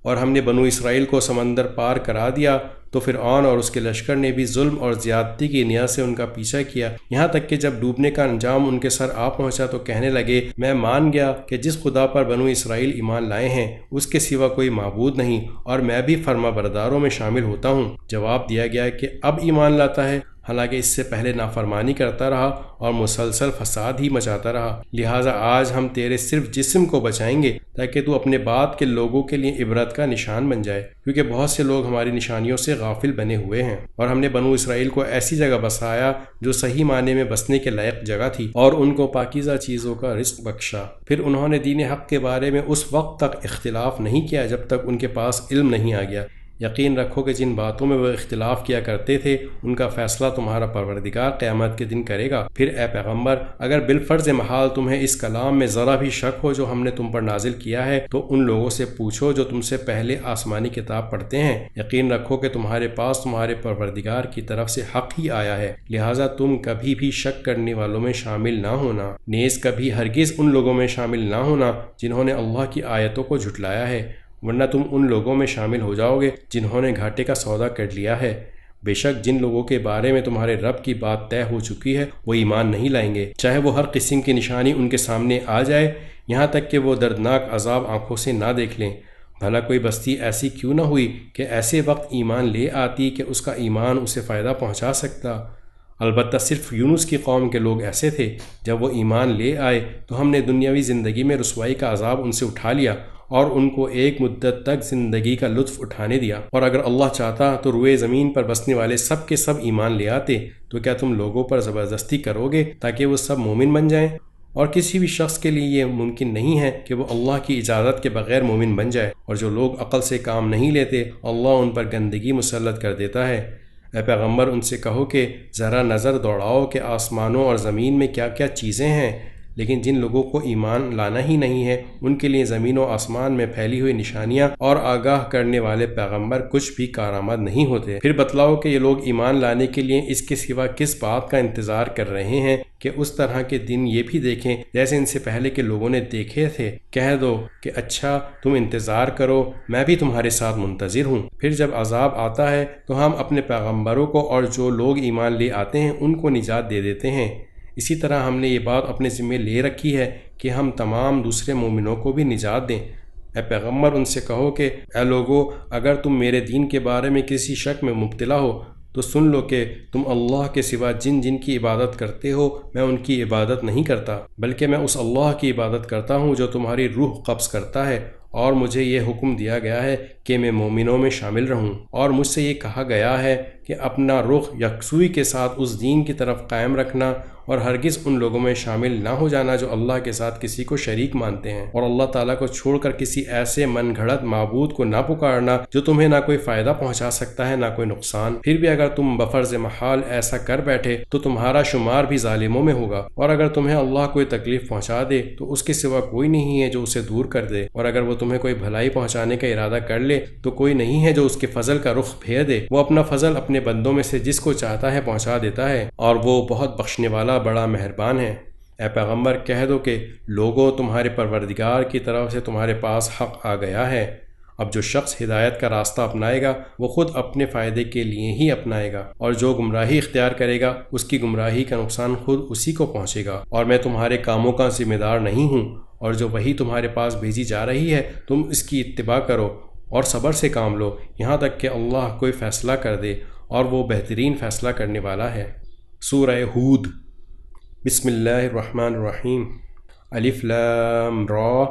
اور ہم نے بنو اسرائیل کو سمندر پار کرا دیا تو فرعون اور اس کے لشکر نے بھی ظلم اور زیادتی کی نیت سے ان کا پیچھا کیا، یہاں تک کہ جب ڈوبنے کا انجام ان کے سر آ پہنچا تو کہنے لگے میں مان گیا کہ جس خدا پر بنو اسرائیل ایمان لائے ہیں اس کے سوا کوئی معبود نہیں، اور میں بھی فرما برداروں میں شامل ہوتا ہوں۔ جواب دیا گیا کہ اب ایمان لاتا ہے، حالانکہ اس سے پہلے نافرمانی کرتا رہا اور مسلسل فساد ہی مچاتا رہا، لہٰذا آج ہم تیرے صرف جسم کو بچائیں گے تاکہ تو اپنے بعد کے لوگوں کے لیے عبرت کا نشان بن جائے، کیونکہ بہت سے لوگ ہماری نشانیوں سے غافل بنے ہوئے ہیں۔ اور ہم نے بنو اسرائیل کو ایسی جگہ بسایا جو صحیح معنی میں بسنے کے لائق جگہ تھی، اور ان کو پاکیزہ چیزوں کا رزق بخشا۔ پھر انہوں نے دین حق کے بارے میں اس وقت تک اختلاف نہیں کیا جب تک ان کے پاس علم نہیں آ گیا۔ یقین رکھو کہ جن باتوں میں وہ اختلاف کیا کرتے تھے ان کا فیصلہ تمہارا پروردگار قیامت کے دن کرے گا۔ پھر اے پیغمبر، اگر بالفرض محال تمہیں اس کلام میں ذرا بھی شک ہو جو ہم نے تم پر نازل کیا ہے تو ان لوگوں سے پوچھو جو تم سے پہلے آسمانی کتاب پڑھتے ہیں۔ یقین رکھو کہ تمہارے پاس تمہارے پروردگار کی طرف سے حق ہی آیا ہے، لہٰذا تم کبھی بھی شک کرنے والوں میں شامل نہ ہونا، نیز کبھی ہرگز ان لوگوں میں شامل نہ ہونا جنہوں نے اللہ کی آیتوں کو جھٹلایا ہے، ورنہ تم ان لوگوں میں شامل ہو جاؤ گے جنہوں نے گھاٹے کا سودا کر لیا ہے۔ بے شک جن لوگوں کے بارے میں تمہارے رب کی بات طے ہو چکی ہے وہ ایمان نہیں لائیں گے، چاہے وہ ہر قسم کی نشانی ان کے سامنے آ جائے، یہاں تک کہ وہ دردناک عذاب آنکھوں سے نہ دیکھ لیں۔ بھلا کوئی بستی ایسی کیوں نہ ہوئی کہ ایسے وقت ایمان لے آتی کہ اس کا ایمان اسے فائدہ پہنچا سکتا؟ البتہ صرف یونس کی قوم کے لوگ ایسے تھے، جب وہ ایمان لے آئے تو ہم نے دنیاوی زندگی میں رسوائی کا عذاب ان سے اٹھا لیا اور ان کو ایک مدت تک زندگی کا لطف اٹھانے دیا، اور اگر اللہ چاہتا تو روئے زمین پر بسنے والے سب کے سب ایمان لے آتے، تو کیا تم لوگوں پر زبردستی کرو گے تاکہ وہ سب مومن بن جائیں؟ اور کسی بھی شخص کے لیے یہ ممکن نہیں ہے کہ وہ اللہ کی اجازت کے بغیر مومن بن جائے، اور جو لوگ عقل سے کام نہیں لیتے اللہ ان پر گندگی مسلط کر دیتا ہے۔ اے پیغمبر، ان سے کہو کہ ذرا نظر دوڑاؤ کہ آسمانوں اور زمین میں کیا کیا چیزیں ہیں، لیکن جن لوگوں کو ایمان لانا ہی نہیں ہے ان کے لیے زمین و آسمان میں پھیلی ہوئی نشانیاں اور آگاہ کرنے والے پیغمبر کچھ بھی کارآمد نہیں ہوتے۔ پھر بتلاؤ کہ یہ لوگ ایمان لانے کے لیے اس کے سوا کس بات کا انتظار کر رہے ہیں کہ اس طرح کے دن یہ بھی دیکھیں جیسے ان سے پہلے کے لوگوں نے دیکھے تھے۔ کہہ دو کہ اچھا تم انتظار کرو، میں بھی تمہارے ساتھ منتظر ہوں۔ پھر جب عذاب آتا ہے تو ہم اپنے پیغمبروں کو اور جو لوگ ایمان لے آتے ہیں ان کو نجات دے دیتے ہیں۔ اسی طرح ہم نے یہ بات اپنے ذمہ لے رکھی ہے کہ ہم تمام دوسرے مومنوں کو بھی نجات دیں۔ اے پیغمبر، ان سے کہو کہ اے لوگو، اگر تم میرے دین کے بارے میں کسی شک میں مبتلا ہو تو سن لو کہ تم اللہ کے سوا جن جن کی عبادت کرتے ہو میں ان کی عبادت نہیں کرتا، بلکہ میں اس اللہ کی عبادت کرتا ہوں جو تمہاری روح قبض کرتا ہے، اور مجھے یہ حکم دیا گیا ہے کہ میں مومنوں میں شامل رہوں، اور مجھ سے یہ کہا گیا ہے کہ اپنا رخ یکسوئی کے ساتھ اس دین کی طرف قائم رکھنا اور ہرگز ان لوگوں میں شامل نہ ہو جانا جو اللہ کے ساتھ کسی کو شریک مانتے ہیں، اور اللہ تعالیٰ کو چھوڑ کر کسی ایسے من گھڑت معبود کو نہ پکارنا جو تمہیں نہ کوئی فائدہ پہنچا سکتا ہے نہ کوئی نقصان۔ پھر بھی اگر تم بفرض محال ایسا کر بیٹھے تو تمہارا شمار بھی ظالموں میں ہوگا، اور اگر تمہیں اللہ کوئی تکلیف پہنچا دے تو اس کے سوا کوئی نہیں ہے جو اسے دور کر دے، اور اگر وہ تمہیں کوئی بھلائی پہنچانے کا ارادہ کر لے تو کوئی نہیں ہے جو اس کے فضل کا رخ پھیر دے۔ وہ اپنا فضل اپنے بندوں میں سے جس کو چاہتا ہے پہنچا دیتا ہے، اور وہ بہت بخشنے والا بڑا مہربان ہے۔ اے پیغمبر کہہ دو کہ لوگوں، تمہارے پروردگار کی طرف سے تمہارے پاس حق آ گیا ہے۔ اب جو شخص ہدایت کا راستہ اپنائے گا وہ خود اپنے فائدے کے لیے ہی اپنائے گا، اور جو گمراہی اختیار کرے گا اس کی گمراہی کا نقصان خود اسی کو پہنچے گا، اور میں تمہارے کاموں کا ذمہ دار نہیں ہوں۔ اور جو وحی تمہارے پاس بھیجی جا رہی ہے تم اس کی اتباع کرو اور صبر سے کام لو یہاں تک کہ اللہ کوئی فیصلہ کر دے، اور وہ بہترین فیصلہ کرنے والا ہے۔ سورہ ہود۔ بسم اللہ الرحمن الرحیم۔ الف لام را۔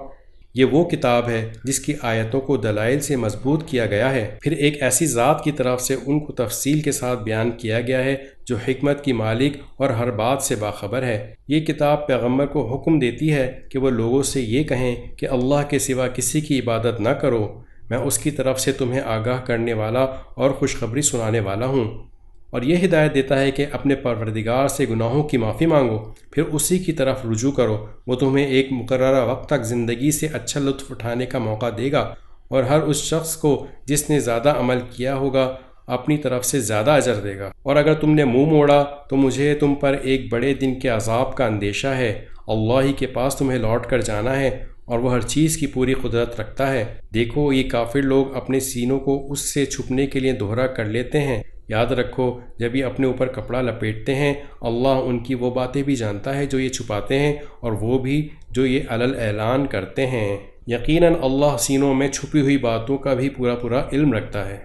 یہ وہ کتاب ہے جس کی آیتوں کو دلائل سے مضبوط کیا گیا ہے، پھر ایک ایسی ذات کی طرف سے ان کو تفصیل کے ساتھ بیان کیا گیا ہے جو حکمت کی مالک اور ہر بات سے باخبر ہے۔ یہ کتاب پیغمبر کو حکم دیتی ہے کہ وہ لوگوں سے یہ کہیں کہ اللہ کے سوا کسی کی عبادت نہ کرو، میں اس کی طرف سے تمہیں آگاہ کرنے والا اور خوشخبری سنانے والا ہوں، اور یہ ہدایت دیتا ہے کہ اپنے پروردگار سے گناہوں کی معافی مانگو، پھر اسی کی طرف رجوع کرو، وہ تمہیں ایک مقررہ وقت تک زندگی سے اچھا لطف اٹھانے کا موقع دے گا، اور ہر اس شخص کو جس نے زیادہ عمل کیا ہوگا اپنی طرف سے زیادہ اجر دے گا۔ اور اگر تم نے منہ موڑا تو مجھے تم پر ایک بڑے دن کے عذاب کا اندیشہ ہے، اللہ ہی کے پاس تمہیں لوٹ کر جانا ہے، اور وہ ہر چیز کی پوری قدرت رکھتا ہے۔ دیکھو یہ کافر لوگ اپنے سینوں کو اس سے چھپنے کے لیے دوہرا کر لیتے ہیں، یاد رکھو جب یہ اپنے اوپر کپڑا لپیٹتے ہیں اللہ ان کی وہ باتیں بھی جانتا ہے جو یہ چھپاتے ہیں، اور وہ بھی جو یہ علل اعلان کرتے ہیں۔ یقیناً اللہ سینوں میں چھپی ہوئی باتوں کا بھی پورا علم رکھتا ہے۔